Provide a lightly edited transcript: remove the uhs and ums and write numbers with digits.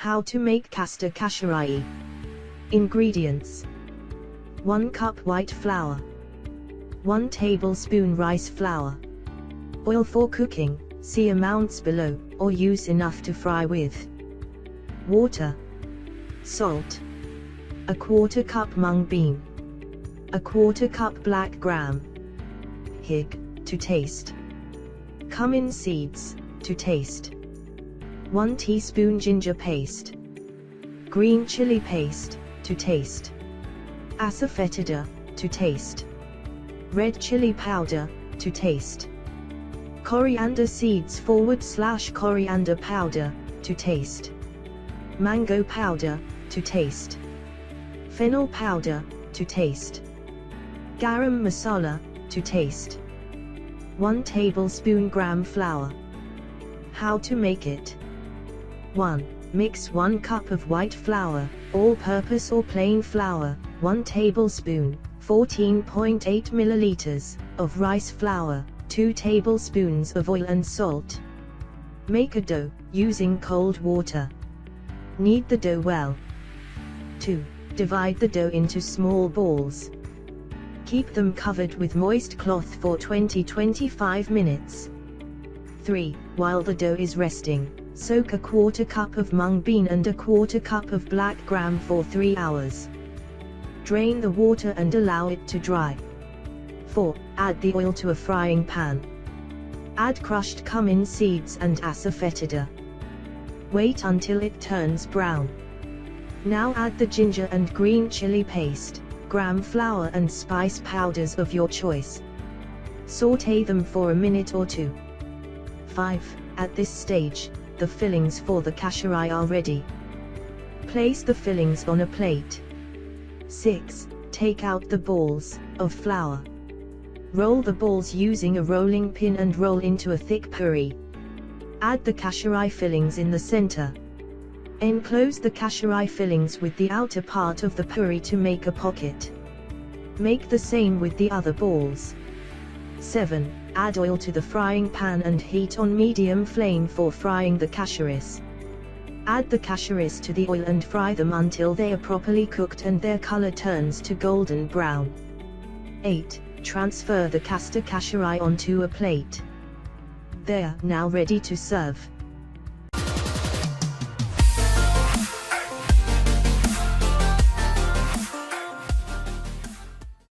How to make Khasta Kachori. Ingredients: 1 cup white flour, 1 tablespoon rice flour. Oil for cooking, see amounts below, or use enough to fry with. Water. Salt. 1/4 cup mung bean. 1/4 cup black gram. Hig, to taste. Cumin seeds, to taste. 1 teaspoon ginger paste. Green chilli paste, to taste. Asafoetida, to taste. Red chilli powder, to taste. Coriander seeds / coriander powder, to taste. Mango powder, to taste. Fennel powder, to taste. Garam masala, to taste. 1 tablespoon gram flour. How to make it. 1. Mix 1 cup of white flour, all-purpose or plain flour, 1 tablespoon, 14.8 milliliters, of rice flour, 2 tablespoons of oil and salt. Make a dough, using cold water. Knead the dough well. 2. Divide the dough into small balls. Keep them covered with moist cloth for 20-25 minutes. 3. While the dough is resting, soak 1/4 cup of mung bean and 1/4 cup of black gram for 3 hours. Drain the water and allow it to dry. 4. Add the oil to a frying pan. Add crushed cumin seeds and asafoetida. Wait until it turns brown. Now add the ginger and green chili paste, gram flour and spice powders of your choice. Sauté them for a minute or 2. 5. At this stage, the fillings for the kachori are ready. Place the fillings on a plate. 6. Take out the balls of flour. Roll the balls using a rolling pin and roll into a thick puree. Add the kachori fillings in the center. Enclose the kachori fillings with the outer part of the puree to make a pocket. Make the same with the other balls. 7. Add oil to the frying pan and heat on medium flame for frying the kachoris. Add the kachoris to the oil and fry them until they are properly cooked and their color turns to golden brown. 8. Transfer the Khasta Kachori onto a plate. They are now ready to serve.